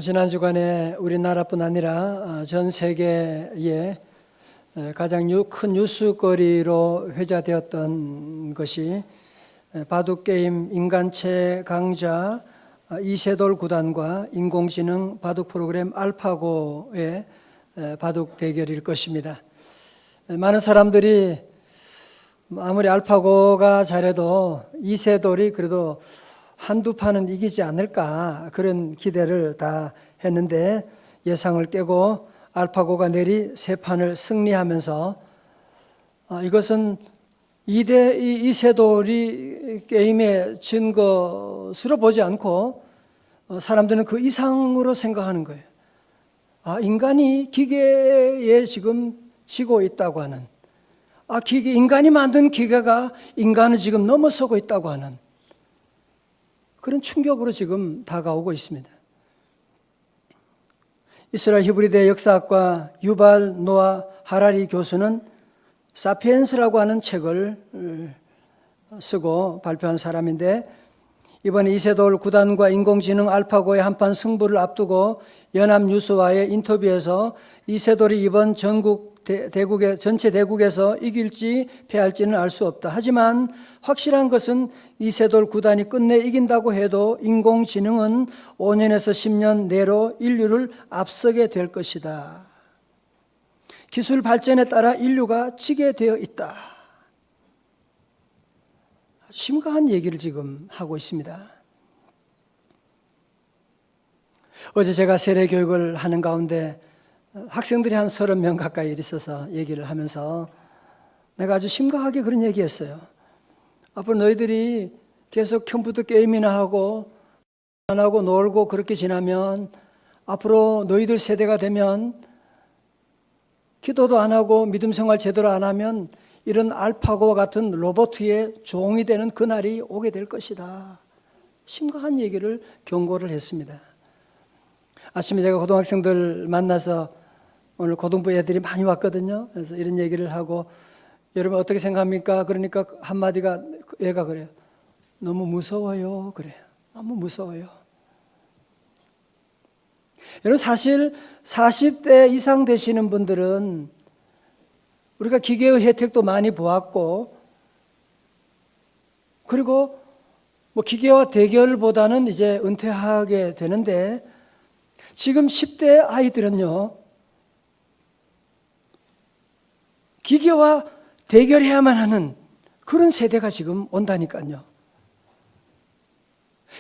지난 주간에 우리나라뿐 아니라 전 세계에 가장 큰 뉴스거리로 회자되었던 것이 바둑게임 인간체 강자 이세돌 구단과 인공지능 바둑 프로그램 알파고의 바둑 대결일 것입니다. 많은 사람들이 아무리 알파고가 잘해도 이세돌이 그래도 한두 판은 이기지 않을까 그런 기대를 다 했는데 예상을 깨고 알파고가 내리 세 판을 승리하면서 이것은 이세돌이 게임에 진 것으로 보지 않고 사람들은 그 이상으로 생각하는 거예요. 인간이 기계에 지금 지고 있다고 하는, 인간이 만든 기계가 인간을 지금 넘어서고 있다고 하는 그런 충격으로 지금 다가오고 있습니다. 이스라엘 히브리대 역사학과 유발 노아 하라리 교수는 사피엔스라고 하는 책을 쓰고 발표한 사람인데, 이번에 이세돌 구단과 인공지능 알파고의 한판 승부를 앞두고 연합뉴스와의 인터뷰에서 이세돌이 이번 전체 대국에서 이길지 패할지는 알 수 없다. 하지만 확실한 것은 이세돌 구단이 끝내 이긴다고 해도 인공지능은 5년에서 10년 내로 인류를 앞서게 될 것이다. 기술 발전에 따라 인류가 지게 되어 있다. 아주 심각한 얘기를 지금 하고 있습니다. 어제 제가 세례 교육을 하는 가운데 학생들이 한 30명 가까이 있어서 얘기를 하면서 내가 아주 심각하게 그런 얘기했어요. 앞으로 너희들이 계속 컴퓨터 게임이나 하고 안 하고 놀고 그렇게 지나면 앞으로 너희들 세대가 되면 기도도 안 하고 믿음 생활 제대로 안 하면 이런 알파고와 같은 로봇의 종이 되는 그날이 오게 될 것이다. 심각한 얘기를 경고를 했습니다. 아침에 제가 고등학생들 만나서 오늘 고등부 애들이 많이 왔거든요. 그래서 이런 얘기를 하고 여러분 어떻게 생각합니까? 그러니까 한마디가 얘가 그래요. 너무 무서워요. 그래요. 너무 무서워요. 여러분 사실 40대 이상 되시는 분들은 우리가 기계의 혜택도 많이 보았고 그리고 기계와 대결보다는 이제 은퇴하게 되는데 지금 10대 아이들은요. 기계와 대결해야만 하는 그런 세대가 지금 온다니까요.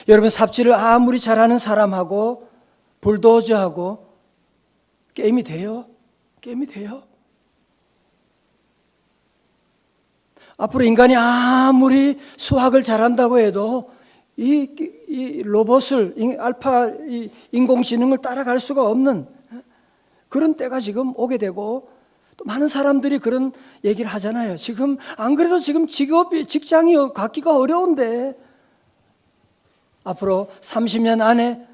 여러분 삽질을 아무리 잘하는 사람하고 불도저하고 게임이 돼요? 게임이 돼요? 앞으로 인간이 아무리 수학을 잘한다고 해도 이 로봇을 인공지능을 따라갈 수가 없는 그런 때가 지금 오게 되고 또 많은 사람들이 그런 얘기를 하잖아요. 지금 안 그래도 지금 직장이 갖기가 어려운데 앞으로 30년 안에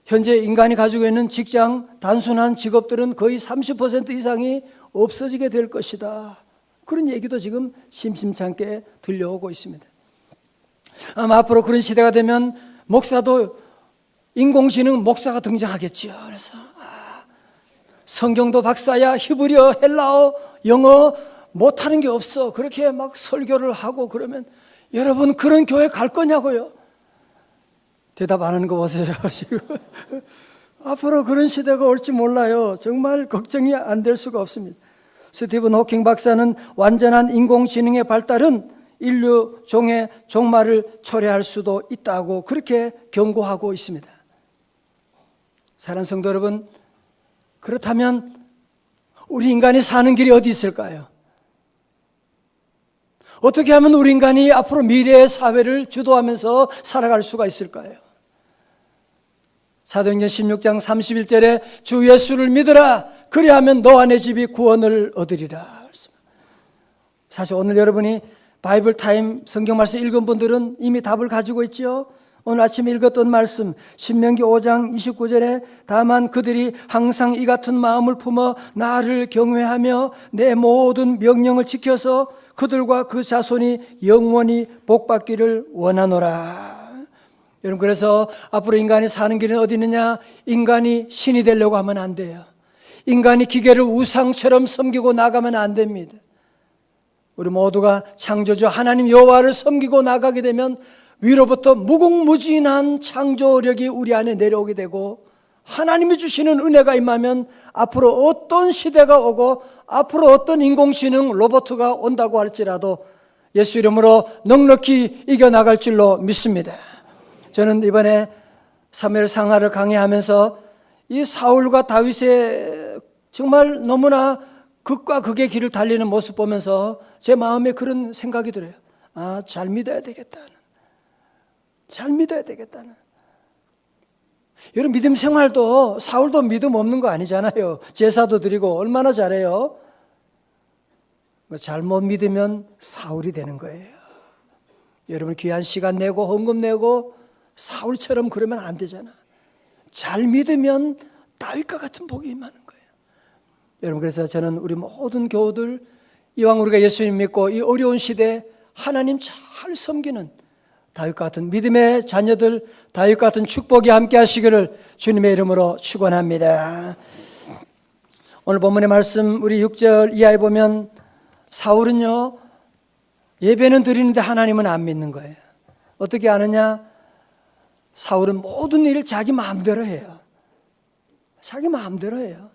현재 인간이 가지고 있는 직장, 단순한 직업들은 거의 30% 이상이 없어지게 될 것이다. 그런 얘기도 지금 심심찮게 들려오고 있습니다. 아마 앞으로 그런 시대가 되면 목사도 인공지능 목사가 등장하겠지요. 그래서 성경도 박사야, 히브리어, 헬라어, 영어 못하는 게 없어. 그렇게 막 설교를 하고 그러면 여러분 그런 교회 갈 거냐고요? 대답 안 하는 거 보세요. 지금 앞으로 그런 시대가 올지 몰라요. 정말 걱정이 안 될 수가 없습니다. 스티븐 호킹 박사는 완전한 인공지능의 발달은 인류 종의 종말을 초래할 수도 있다고 그렇게 경고하고 있습니다. 사랑하는 성도 여러분, 그렇다면 우리 인간이 사는 길이 어디 있을까요? 어떻게 하면 우리 인간이 앞으로 미래의 사회를 주도하면서 살아갈 수가 있을까요? 사도행전 16장 31절에 주 예수를 믿으라. 그리하면 너와 내 집이 구원을 얻으리라. 사실 오늘 여러분이 바이블 타임 성경 말씀 읽은 분들은 이미 답을 가지고 있죠. 오늘 아침에 읽었던 말씀 신명기 5장 29절에 다만 그들이 항상 이 같은 마음을 품어 나를 경외하며 내 모든 명령을 지켜서 그들과 그 자손이 영원히 복받기를 원하노라. 여러분, 그래서 앞으로 인간이 사는 길은 어디 있느냐? 인간이 신이 되려고 하면 안 돼요. 인간이 기계를 우상처럼 섬기고 나가면 안 됩니다. 우리 모두가 창조주 하나님 여호와를 섬기고 나가게 되면 위로부터 무궁무진한 창조력이 우리 안에 내려오게 되고, 하나님이 주시는 은혜가 임하면 앞으로 어떤 시대가 오고 앞으로 어떤 인공지능 로봇가 온다고 할지라도 예수 이름으로 넉넉히 이겨나갈 줄로 믿습니다. 저는 이번에 사무엘 상하를 강의하면서 이 사울과 다윗의 정말 너무나 극과 극의 길을 달리는 모습 보면서 제 마음에 그런 생각이 들어요. 잘 믿어야 되겠다는. 잘 믿어야 되겠다는. 여러분, 믿음 생활도 사울도 믿음 없는 거 아니잖아요. 제사도 드리고 얼마나 잘해요. 잘못 믿으면 사울이 되는 거예요. 여러분, 귀한 시간 내고 헌금 내고 사울처럼 그러면 안 되잖아. 잘 믿으면 다윗과 같은 복이 임하는 거예요. 여러분, 그래서 저는 우리 모든 교우들 이왕 우리가 예수님 믿고 이 어려운 시대에 하나님 잘 섬기는 다윗 같은 믿음의 자녀들, 다윗 같은 축복이 함께 하시기를 주님의 이름으로 축원합니다. 오늘 본문의 말씀 우리 6절 이하에 보면 사울은요, 예배는 드리는데 하나님은 안 믿는 거예요. 어떻게 아느냐? 사울은 모든 일을 자기 마음대로 해요. 자기 마음대로 해요.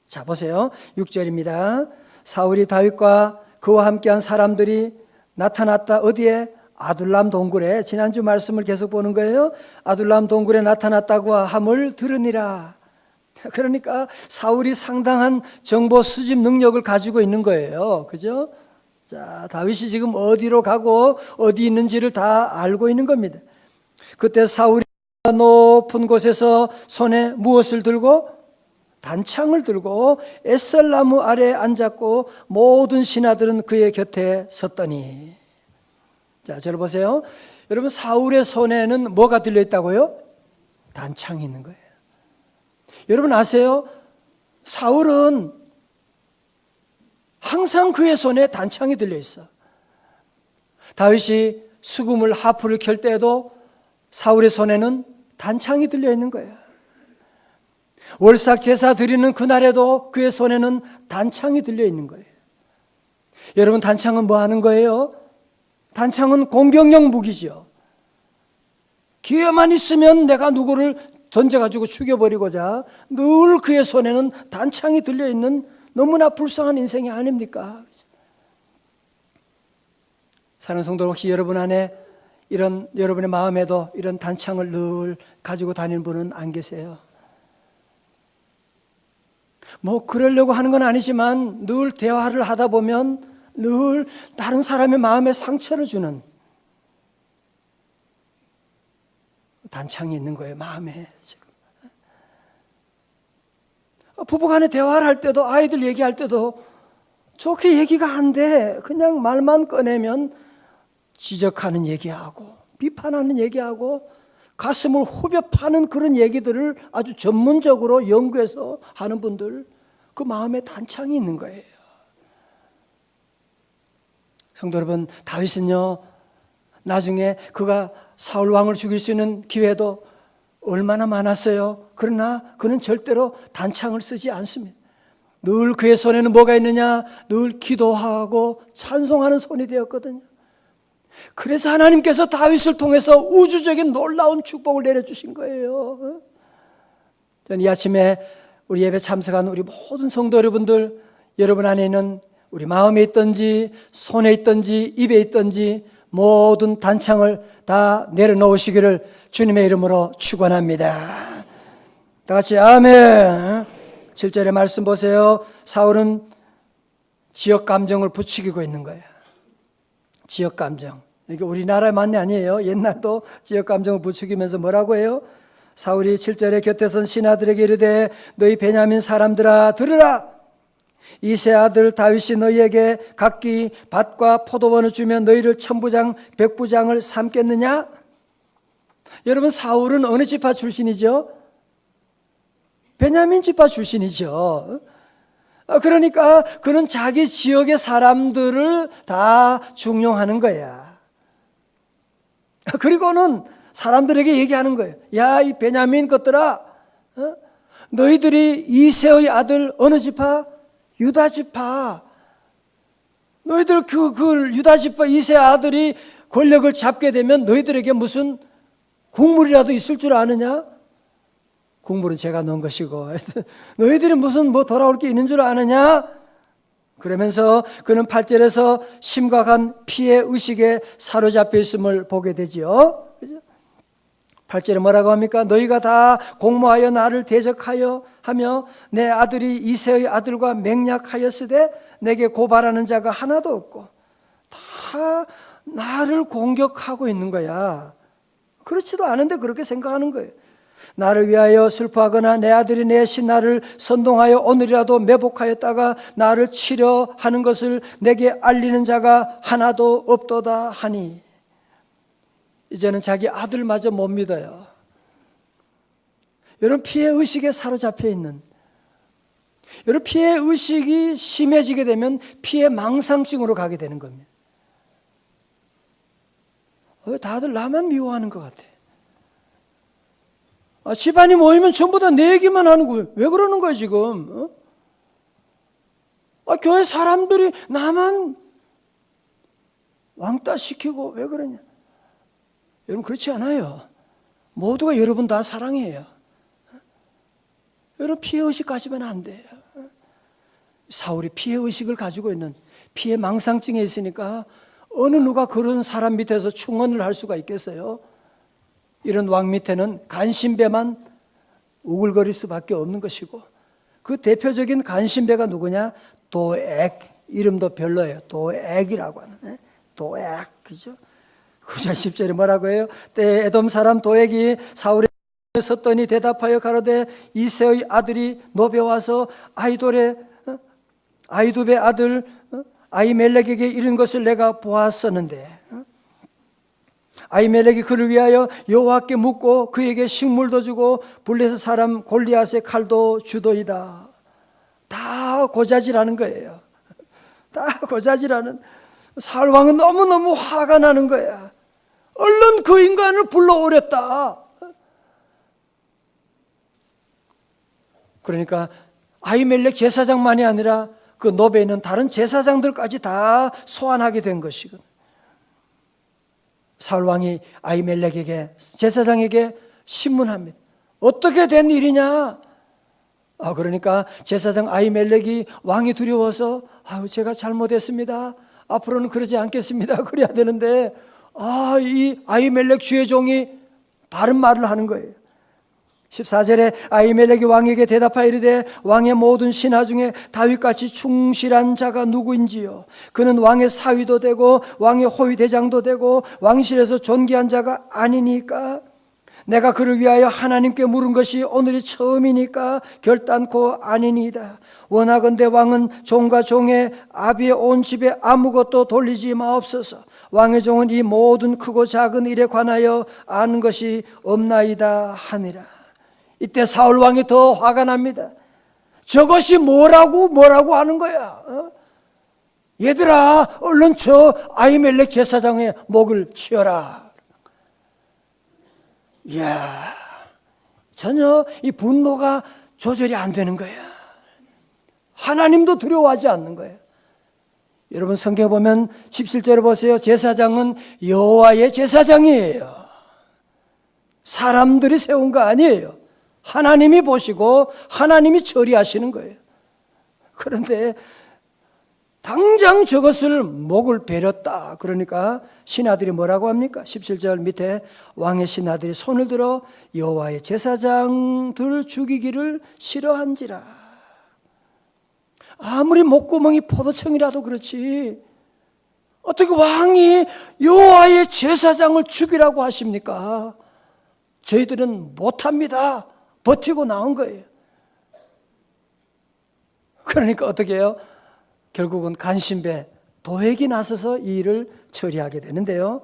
자, 보세요. 6절입니다. 사울이 다윗과 그와 함께한 사람들이 나타났다. 어디에? 아둘람 동굴에. 지난주 말씀을 계속 보는 거예요. 아둘람 동굴에 나타났다고 함을 들으니라. 그러니까 사울이 상당한 정보 수집 능력을 가지고 있는 거예요. 그죠? 자, 다윗이 지금 어디로 가고 어디 있는지를 다 알고 있는 겁니다. 그때 사울이 높은 곳에서 손에 무엇을 들고? 단창을 들고 에셀나무 아래에 앉았고 모든 신하들은 그의 곁에 섰더니. 자, 저를 보세요. 여러분, 사울의 손에는 뭐가 들려있다고요? 단창이 있는 거예요. 여러분 아세요? 사울은 항상 그의 손에 단창이 들려있어. 다윗이 수금을 하프를 켤 때에도 사울의 손에는 단창이 들려있는 거예요. 월삭 제사 드리는 그날에도 그의 손에는 단창이 들려있는 거예요. 여러분, 단창은 뭐 하는 거예요? 단창은 공격용 무기죠. 기회만 있으면 내가 누구를 던져가지고 죽여버리고자 늘 그의 손에는 단창이 들려있는 너무나 불쌍한 인생이 아닙니까? 사는 성도 혹시 여러분 안에 이런, 여러분의 마음에도 이런 단창을 늘 가지고 다니는 분은 안 계세요? 뭐 그러려고 하는 건 아니지만 늘 대화를 하다 보면 늘 다른 사람의 마음에 상처를 주는 단창이 있는 거예요, 마음에. 지금 부부간에 대화를 할 때도, 아이들 얘기할 때도 좋게 얘기가 안 돼. 그냥 말만 꺼내면 지적하는 얘기하고 비판하는 얘기하고 가슴을 후벼 파는 그런 얘기들을 아주 전문적으로 연구해서 하는 분들, 그 마음에 단창이 있는 거예요. 성도 여러분, 다윗은요, 나중에 그가 사울 왕을 죽일 수 있는 기회도 얼마나 많았어요. 그러나 그는 절대로 단창을 쓰지 않습니다. 늘 그의 손에는 뭐가 있느냐? 늘 기도하고 찬송하는 손이 되었거든요. 그래서 하나님께서 다윗을 통해서 우주적인 놀라운 축복을 내려주신 거예요. 저는 이 아침에 우리 예배 참석한 우리 모든 성도 여러분들, 여러분 안에 있는 우리 마음에 있든지 손에 있든지 입에 있든지 모든 단창을 다 내려놓으시기를 주님의 이름으로 축원합니다. 다 같이 아멘. 7절의 말씀 보세요. 사울은 지역 감정을 부추기고 있는 거예요. 지역 감정. 이게 우리나라의 만이 아니에요. 옛날도 지역 감정을 부추기면서 뭐라고 해요? 사울이 7절에 곁에 선 신하들에게 이르되 너희 베냐민 사람들아 들으라. 이세 아들 다윗이 너희에게 각기 밭과 포도원을 주면 너희를 천부장 백부장을 삼겠느냐? 여러분, 사울은 어느 지파 출신이죠? 베냐민 지파 출신이죠. 그러니까 그는 자기 지역의 사람들을 다 중용하는 거야. 그리고는 사람들에게 얘기하는 거예요. 야, 이 베냐민 것들아, 너희들이 이새의 아들 어느 지파? 유다 지파. 너희들 그 유다 지파 이새 아들이 권력을 잡게 되면 너희들에게 무슨 국물이라도 있을 줄 아느냐? 국물은 제가 넣은 것이고 너희들이 무슨 돌아올 게 있는 줄 아느냐? 그러면서 그는 8절에서 심각한 피해 의식에 사로잡혀 있음을 보게 되지요. 8절에 뭐라고 합니까? 너희가 다 공모하여 나를 대적하여 하며 내 아들이 이새의 아들과 맹약하였으되 내게 고발하는 자가 하나도 없고 다 나를 공격하고 있는 거야. 그렇지도 않은데 그렇게 생각하는 거예요. 나를 위하여 슬퍼하거나 내 아들이 내 신하를 선동하여 오늘이라도 매복하였다가 나를 치려 하는 것을 내게 알리는 자가 하나도 없도다 하니 이제는 자기 아들마저 못 믿어요. 여러분 피해의식에 사로잡혀 있는 여러분 피해의식이 심해지게 되면 피해망상증으로 가게 되는 겁니다. 다들 나만 미워하는 것 같아. 집안이 모이면 전부 다 내 얘기만 하는 거예요. 왜 그러는 거예요 지금? 교회 사람들이 나만 왕따 시키고 왜 그러냐? 여러분 그렇지 않아요. 모두가 여러분 다 사랑해요. 여러분 피해의식 가지면 안 돼요. 사울이 피해의식을 가지고 있는 피해망상증에 있으니까 어느 누가 그런 사람 밑에서 충언을 할 수가 있겠어요? 이런 왕 밑에는 간신배만 우글거릴 수밖에 없는 것이고 그 대표적인 간신배가 누구냐? 도액. 이름도 별로예요. 도액이라고 하는. 도액. 그죠? 9절 10절에 뭐라고 해요? 때 에돔 사람 도액이 사울에 섰더니 대답하여 가로되 이새의 아들이 노베 와서 아이두베 아들 아히멜렉에게 이른 것을 내가 보았었는데 아히멜렉이 그를 위하여 여호와께 묻고 그에게 식물도 주고 블레셋 사람 골리앗의 칼도 주도이다. 다 고자질하는 거예요. 다 고자질하는. 사울 왕은 너무너무 화가 나는 거야. 얼른 그 인간을 불러오랬다. 그러니까 아히멜렉 제사장만이 아니라 그 노베에 있는 다른 제사장들까지 다 소환하게 된 것이거든. 사울 왕이 아히멜렉에게 제사장에게 신문합니다. 어떻게 된 일이냐? 그러니까 제사장 아히멜렉이 왕이 두려워서 제가 잘못했습니다. 앞으로는 그러지 않겠습니다. 그래야 되는데 이 아히멜렉 주의 종이 바른 말을 하는 거예요. 14절에 아히멜렉이 왕에게 대답하여 이르되 왕의 모든 신하 중에 다윗같이 충실한 자가 누구인지요? 그는 왕의 사위도 되고 왕의 호위 대장도 되고 왕실에서 존귀한 자가 아니니까 내가 그를 위하여 하나님께 물은 것이 오늘이 처음이니까 결단코 아니니이다. 원하건대 왕은 종과 종의 아비의 온 집에 아무것도 돌리지 마옵소서. 왕의 종은 이 모든 크고 작은 일에 관하여 아는 것이 없나이다 하니라. 이때 사울 왕이 더 화가 납니다. 저것이 뭐라고 하는 거야? 얘들아, 얼른 저 아히멜렉 제사장의 목을 치어라. 이야, 전혀 이 분노가 조절이 안 되는 거야. 하나님도 두려워하지 않는 거예요. 여러분 성경 보면 17절에 보세요. 제사장은 여호와의 제사장이에요. 사람들이 세운 거 아니에요. 하나님이 보시고 하나님이 처리하시는 거예요. 그런데 당장 저것을 목을 베렸다. 그러니까 신하들이 뭐라고 합니까? 17절 밑에 왕의 신하들이 손을 들어 여호와의 제사장들을 죽이기를 싫어한지라. 아무리 목구멍이 포도청이라도 그렇지 어떻게 왕이 여호와의 제사장을 죽이라고 하십니까? 저희들은 못합니다. 버티고 나온 거예요. 그러니까 어떻게 해요? 결국은 간신배 도액이 나서서 이 일을 처리하게 되는데요.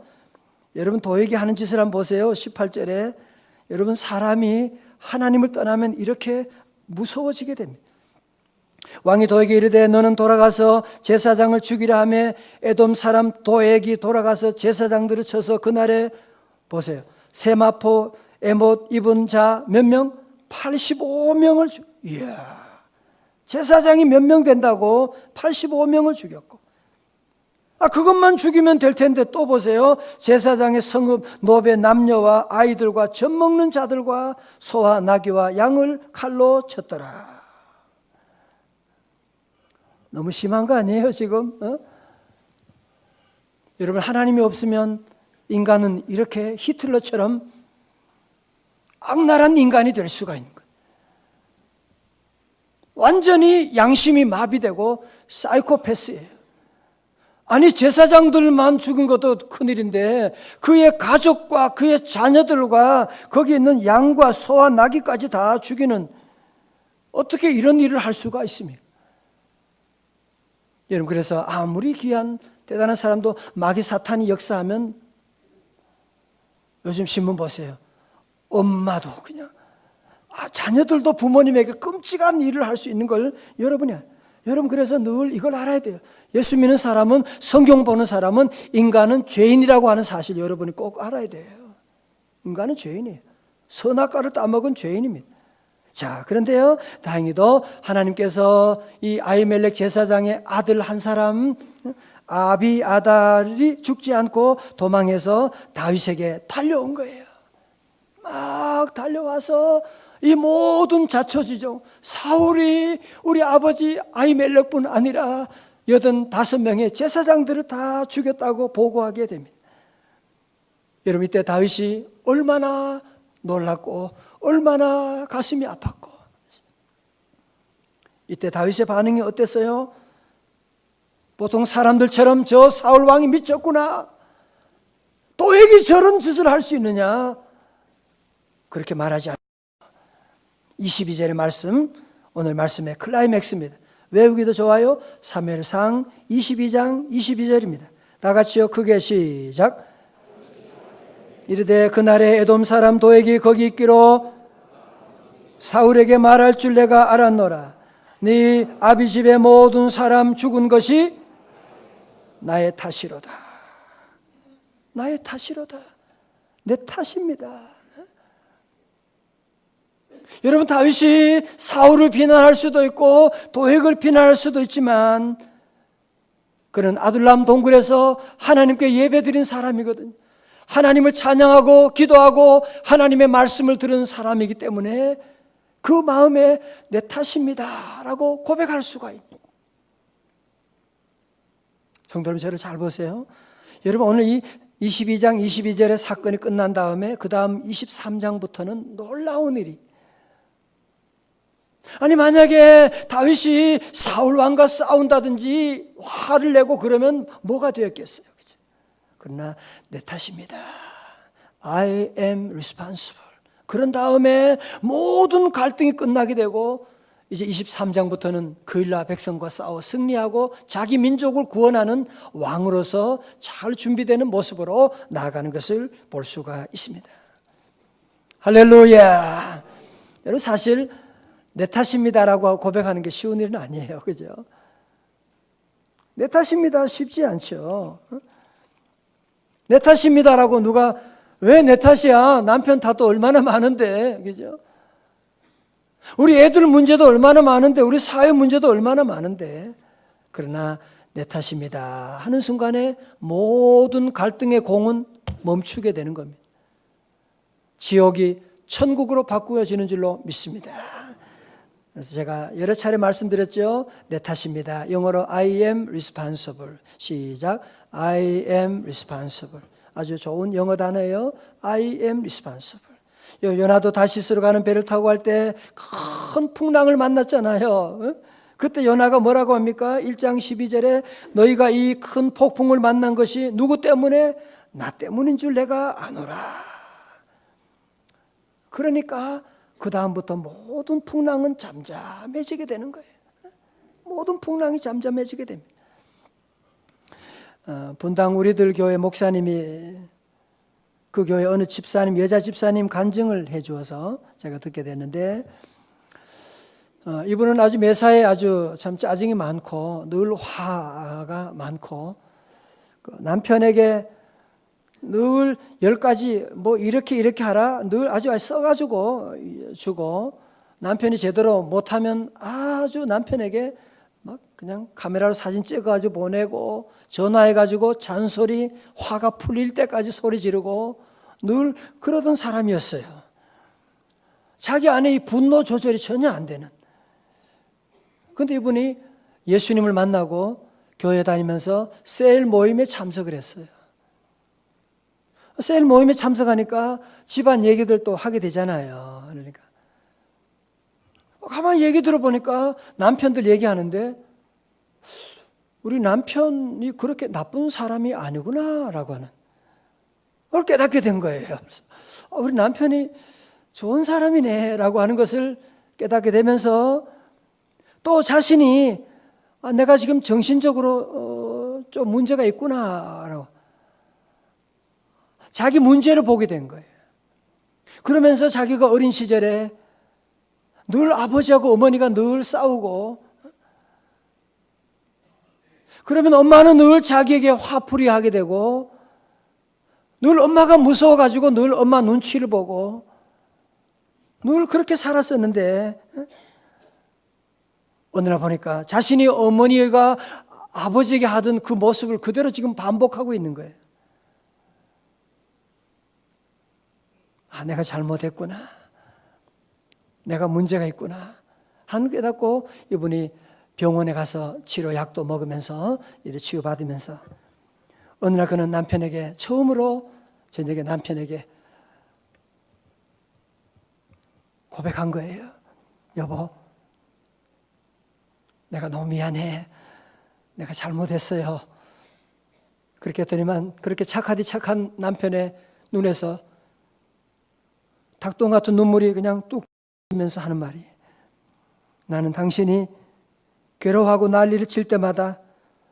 여러분 도액이 하는 짓을 한번 보세요. 18절에 여러분 사람이 하나님을 떠나면 이렇게 무서워지게 됩니다. 왕이 도액에 이르되 너는 돌아가서 제사장을 죽이라 하매 에돔 사람 도액이 돌아가서 제사장들을 쳐서 그날에 보세요. 세마포 에못 입은 자 몇 명? 85명을 이야, 제사장이 몇 명 된다고? 85명을 죽였고. 그것만 죽이면 될 텐데 또 보세요. 제사장의 성읍 노베 남녀와 아이들과 젖 먹는 자들과 소와 나귀와 양을 칼로 쳤더라. 너무 심한 거 아니에요 지금? 여러분, 하나님이 없으면 인간은 이렇게 히틀러처럼 악랄한 인간이 될 수가 있는 거예요. 완전히 양심이 마비되고 사이코패스예요. 아니, 제사장들만 죽은 것도 큰일인데 그의 가족과 그의 자녀들과 거기 있는 양과 소와 나귀까지 다 죽이는, 어떻게 이런 일을 할 수가 있습니까? 여러분, 그래서 아무리 귀한 대단한 사람도 마귀 사탄이 역사하면, 요즘 신문 보세요. 엄마도 그냥 자녀들도 부모님에게 끔찍한 일을 할 수 있는 걸 여러분, 그래서 늘 이걸 알아야 돼요. 예수 믿는 사람은, 성경 보는 사람은 인간은 죄인이라고 하는 사실 여러분이 꼭 알아야 돼요. 인간은 죄인이에요. 선악과를 따먹은 죄인입니다. 자, 그런데요, 다행히도 하나님께서 이 아히멜렉 제사장의 아들 한 사람 아비아달이 죽지 않고 도망해서 다윗에게 달려온 거예요. 막 달려와서 이 모든 자초지종, 사울이 우리 아버지 아히멜렉뿐 아니라 85명의 제사장들을 다 죽였다고 보고하게 됩니다. 여러분, 이때 다윗이 얼마나 놀랐고 얼마나 가슴이 아팠고, 이때 다윗의 반응이 어땠어요? 보통 사람들처럼 저 사울 왕이 미쳤구나, 도액이 저런 짓을 할 수 있느냐, 그렇게 말하지 않아요. 22절의 말씀, 오늘 말씀의 클라이맥스입니다. 외우기도 좋아요. 사무엘상 22장 22절입니다. 다 같이요, 크게 시작. 이르되 그날에 에돔 사람 도액이 거기 있기로 사울에게 말할 줄 내가 알았노라. 네 아비 집의 모든 사람 죽은 것이 나의 탓이로다. 나의 탓이로다. 내 탓입니다. 여러분, 다윗이 사울을 비난할 수도 있고 도액을 비난할 수도 있지만 그는 아둘람 동굴에서 하나님께 예배드린 사람이거든요. 하나님을 찬양하고 기도하고 하나님의 말씀을 들은 사람이기 때문에 그 마음에 내 탓입니다 라고 고백할 수가 있고. 성도 여러분, 저를 잘 보세요. 여러분, 오늘 이 22장 22절의 사건이 끝난 다음에 그 다음 23장부터는 놀라운 일이, 아니, 만약에 다윗이 사울 왕과 싸운다든지 화를 내고 그러면 뭐가 되었겠어요? 그죠? 그러나 내 탓입니다. I am responsible. 그런 다음에 모든 갈등이 끝나게 되고 이제 23장부터는 그일라 백성과 싸워 승리하고 자기 민족을 구원하는 왕으로서 잘 준비되는 모습으로 나아가는 것을 볼 수가 있습니다. 할렐루야. 여러분, 사실 내 탓입니다라고 고백하는 게 쉬운 일은 아니에요. 그죠? 내 탓입니다. 쉽지 않죠. 내 탓입니다라고 누가, 왜 내 탓이야? 남편 탓도 얼마나 많은데. 그죠? 우리 애들 문제도 얼마나 많은데, 우리 사회 문제도 얼마나 많은데. 그러나 내 탓입니다 하는 순간에 모든 갈등의 공은 멈추게 되는 겁니다. 지옥이 천국으로 바꾸어지는 줄로 믿습니다. 그래서 제가 여러 차례 말씀드렸죠. 내 탓입니다. 영어로 I am responsible. 시작. I am responsible. 아주 좋은 영어 단어예요. I am responsible. 요나도 다시스로 가는 배를 타고 갈 때 큰 풍랑을 만났잖아요. 그때 요나가 뭐라고 합니까? 1장 12절에 너희가 이 큰 폭풍을 만난 것이 누구 때문에? 나 때문인 줄 내가 아노라. 그러니까 그 다음부터 모든 풍랑은 잠잠해지게 되는 거예요. 모든 풍랑이 잠잠해지게 됩니다. 분당 우리들 교회 목사님이 그 교회 어느 집사님, 여자 집사님 간증을 해 주어서 제가 듣게 됐는데, 이분은 아주 매사에 아주 참 짜증이 많고 늘 화가 많고, 남편에게 늘 10가지 뭐 이렇게 하라 늘 아주 써가지고 주고, 남편이 제대로 못하면 아주 남편에게 막 그냥 카메라로 사진 찍어가지고 보내고, 전화해가지고 잔소리, 화가 풀릴 때까지 소리 지르고 늘 그러던 사람이었어요. 자기 안에 이 분노 조절이 전혀 안 되는. 그런데 이분이 예수님을 만나고 교회 다니면서 셀 모임에 참석을 했어요. 셀 모임에 참석하니까 집안 얘기들 또 하게 되잖아요. 그러니까 가만히 얘기 들어보니까 남편들 얘기하는데, 우리 남편이 그렇게 나쁜 사람이 아니구나라고 하는 걸 깨닫게 된 거예요. 그래서 우리 남편이 좋은 사람이네라고 하는 것을 깨닫게 되면서, 또 자신이 내가 지금 정신적으로 좀 문제가 있구나라고 자기 문제를 보게 된 거예요. 그러면서 자기가 어린 시절에 늘 아버지하고 어머니가 늘 싸우고, 그러면 엄마는 늘 자기에게 화풀이 하게 되고, 늘 엄마가 무서워가지고 늘 엄마 눈치를 보고 늘 그렇게 살았었는데, 어느 날 보니까 자신이 어머니가 아버지에게 하던 그 모습을 그대로 지금 반복하고 있는 거예요. 내가 잘못했구나, 내가 문제가 있구나 한 깨닫고, 이분이 병원에 가서 치료약도 먹으면서 이렇게 치유받으면서, 어느 날 그는 남편에게 처음으로 저녁에 남편에게 고백한 거예요. 여보, 내가 너무 미안해, 내가 잘못했어요. 그렇게 했더니만 그렇게 착하디 착한 남편의 눈에서 닭똥 같은 눈물이 그냥 뚝 면서 하는 말이, 나는 당신이 괴로워하고 난리를 칠 때마다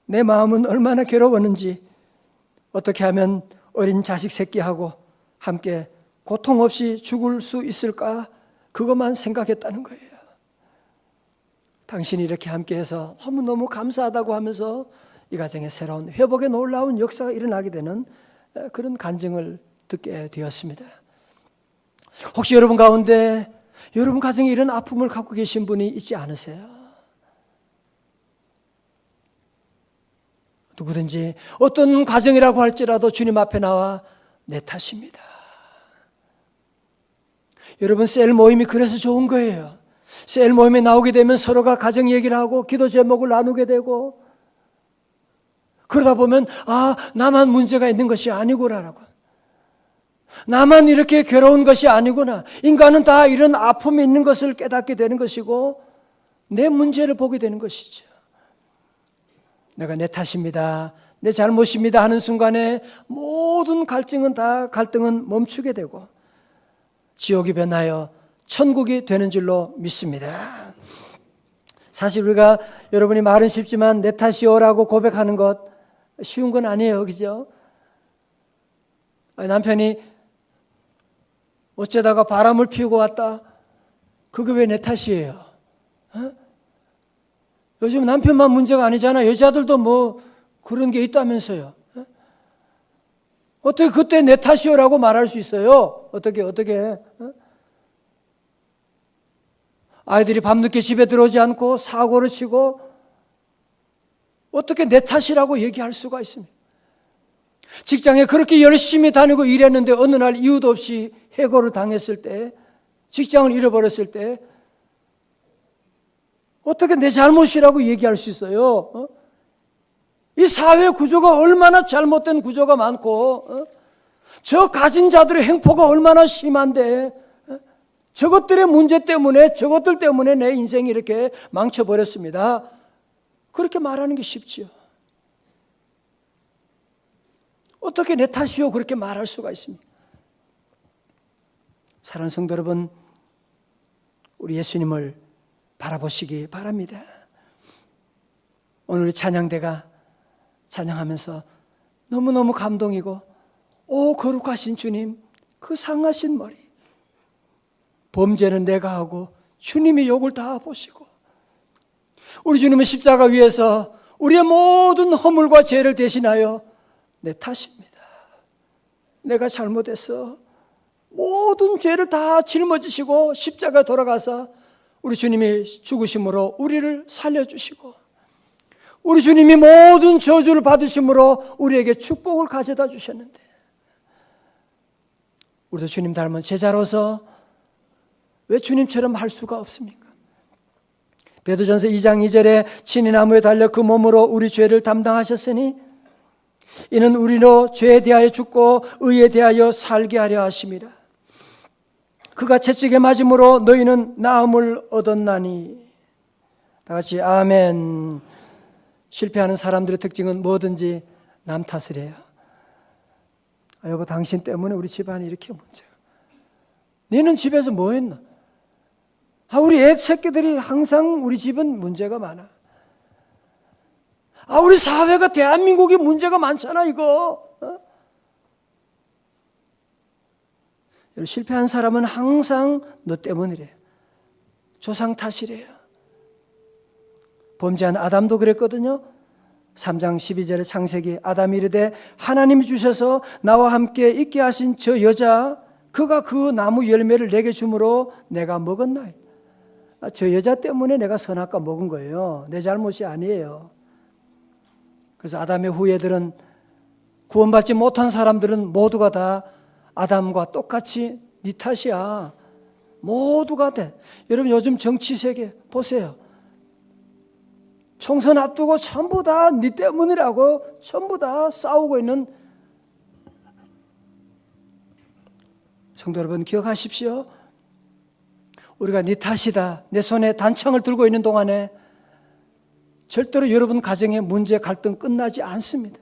내 마음은 얼마나 괴로웠는지, 어떻게 하면 어린 자식 새끼하고 함께 고통 없이 죽을 수 있을까, 그것만 생각했다는 거예요. 당신이 이렇게 함께해서 너무너무 감사하다고 하면서 이 가정에 새로운 회복의 놀라운 역사가 일어나게 되는 그런 간증을 듣게 되었습니다. 혹시 여러분 가운데 여러분 가정에 이런 아픔을 갖고 계신 분이 있지 않으세요? 누구든지 어떤 가정이라고 할지라도 주님 앞에 나와 내 탓입니다. 여러분, 셀 모임이 그래서 좋은 거예요. 셀 모임에 나오게 되면 서로가 가정 얘기를 하고 기도 제목을 나누게 되고, 그러다 보면 나만 문제가 있는 것이 아니구나라고, 나만 이렇게 괴로운 것이 아니구나, 인간은 다 이런 아픔이 있는 것을 깨닫게 되는 것이고 내 문제를 보게 되는 것이죠. 내가 내 탓입니다, 내 잘못입니다 하는 순간에 모든 갈등은 멈추게 되고 지옥이 변하여 천국이 되는 줄로 믿습니다. 사실 우리가, 여러분이 말은 쉽지만 내 탓이오라고 고백하는 것 쉬운 건 아니에요. 그죠? 남편이 어쩌다가 바람을 피우고 왔다, 그게 왜 내 탓이에요? 요즘 남편만 문제가 아니잖아. 여자들도 뭐 그런 게 있다면서요. 어떻게 그때 내 탓이오라고 말할 수 있어요? 어떻게 아이들이 밤늦게 집에 들어오지 않고 사고를 치고 어떻게 내 탓이라고 얘기할 수가 있습니까? 직장에 그렇게 열심히 다니고 일했는데 어느 날 이유도 없이 해고를 당했을 때, 직장을 잃어버렸을 때 어떻게 내 잘못이라고 얘기할 수 있어요? 이 사회 구조가 얼마나 잘못된 구조가 많고, 저 가진 자들의 행포가 얼마나 심한데, 저것들의 문제 때문에, 저것들 때문에 내 인생이 이렇게 망쳐버렸습니다, 그렇게 말하는 게 쉽지요. 어떻게 내 탓이요 그렇게 말할 수가 있습니까? 사랑하는 성도 여러분, 우리 예수님을 바라보시기 바랍니다. 오늘 찬양대가 찬양하면서 너무너무 감동이고, 오 거룩하신 주님, 그 상하신 머리, 범죄는 내가 하고 주님이 욕을 다 보시고, 우리 주님은 십자가 위에서 우리의 모든 허물과 죄를 대신하여 내 탓입니다, 내가 잘못했어. 모든 죄를 다 짊어지시고 십자가에 돌아가서 우리 주님이 죽으심으로 우리를 살려주시고, 우리 주님이 모든 저주를 받으심으로 우리에게 축복을 가져다 주셨는데, 우리도 주님 닮은 제자로서 왜 주님처럼 할 수가 없습니까? 베드로전서 2장 2절에 친히 나무에 달려 그 몸으로 우리 죄를 담당하셨으니 이는 우리로 죄에 대하여 죽고 의에 대하여 살게 하려 하심이라. 그가 채찍에 맞음으로 너희는 나음을 얻었나니. 다 같이 아멘. 실패하는 사람들의 특징은 뭐든지 남 탓을 해요. 여보, 당신 때문에 우리 집안이 이렇게 문제가. 너는 집에서 뭐 했나? 우리 애 새끼들이 항상 우리 집은 문제가 많아. 우리 사회가, 대한민국이 문제가 많잖아 이거. 실패한 사람은 항상 너 때문이래요. 조상 탓이래요. 범죄한 아담도 그랬거든요. 3장 12절에 창세기, 아담이 이르되 하나님이 주셔서 나와 함께 있게 하신 저 여자, 그가 그 나무 열매를 내게 주므로 내가 먹었나이다. 저 여자 때문에 내가 선악과 먹은 거예요. 내 잘못이 아니에요. 그래서 아담의 후예들은, 구원받지 못한 사람들은 모두가 다 아담과 똑같이 네 탓이야. 모두가 돼. 여러분 요즘 정치 세계 보세요. 총선 앞두고 전부 다 네 때문이라고 전부 다 싸우고 있는, 성도 여러분 기억하십시오. 우리가 네 탓이다, 내 손에 단창을 들고 있는 동안에 절대로 여러분 가정의 문제, 갈등 끝나지 않습니다.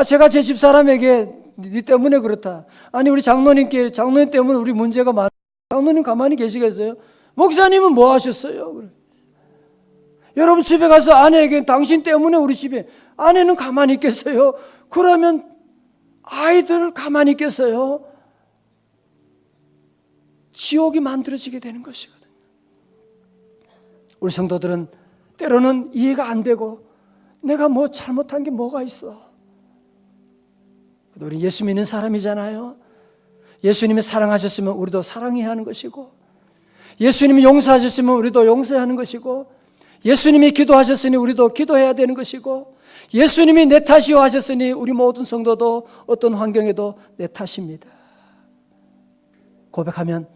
제가 제 집사람에게 네 때문에 그렇다. 아니 우리 장로님 때문에 우리 문제가 많아. 장로님 가만히 계시겠어요? 목사님은 뭐 하셨어요? 그래. 여러분 집에 가서 아내에게 당신 때문에 우리 집에, 아내는 가만히 있겠어요? 그러면 아이들 가만히 있겠어요? 지옥이 만들어지게 되는 것이거든요. 우리 성도들은 때로는 이해가 안 되고, 내가 뭐 잘못한 게 뭐가 있어? 우리 예수 믿는 사람이잖아요. 예수님이 사랑하셨으면 우리도 사랑해야 하는 것이고, 예수님이 용서하셨으면 우리도 용서해야 하는 것이고, 예수님이 기도하셨으니 우리도 기도해야 되는 것이고, 예수님이 내 탓이요 하셨으니 우리 모든 성도도 어떤 환경에도 내 탓입니다. 고백하면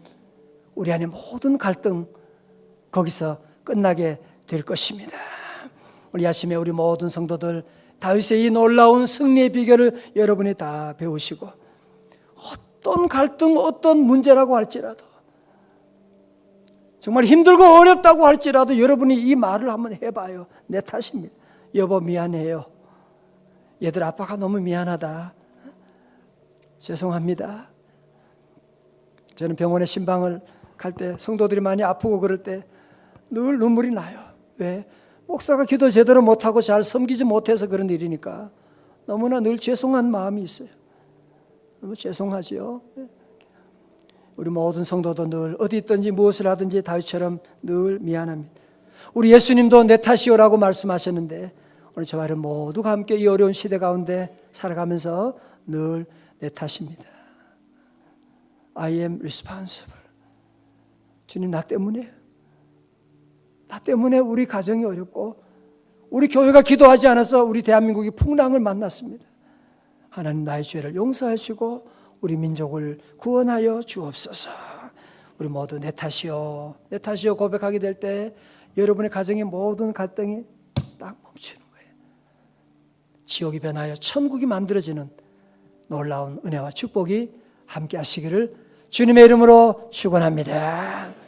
우리 안에 모든 갈등 거기서 끝나게 될 것입니다. 우리 아침에 우리 모든 성도들 다윗의 이 놀라운 승리의 비결을 여러분이 다 배우시고, 어떤 갈등, 어떤 문제라고 할지라도, 정말 힘들고 어렵다고 할지라도 여러분이 이 말을 한번 해봐요. 내 탓입니다. 여보 미안해요. 얘들 아빠가 너무 미안하다. 죄송합니다. 저는 병원에 신방을 갈 때 성도들이 많이 아프고 그럴 때 늘 눈물이 나요. 왜? 목사가 기도 제대로 못하고 잘 섬기지 못해서 그런 일이니까 너무나 늘 죄송한 마음이 있어요. 너무 죄송하지요. 우리 모든 성도도 늘 어디 있든지 무엇을 하든지 다윗처럼 늘 미안합니다. 우리 예수님도 내 탓이오라고 말씀하셨는데, 오늘 저와 여러분 모두가 함께 이 어려운 시대 가운데 살아가면서 늘 내 탓입니다. I am responsible. 주님 나 때문에 우리 가정이 어렵고 우리 교회가 기도하지 않아서 우리 대한민국이 풍랑을 만났습니다. 하나님 나의 죄를 용서하시고 우리 민족을 구원하여 주옵소서. 우리 모두 내 탓이요 고백하게 될 때 여러분의 가정의 모든 갈등이 딱 멈추는 거예요. 지옥이 변하여 천국이 만들어지는 놀라운 은혜와 축복이 함께 하시기를 주님의 이름으로 축원합니다.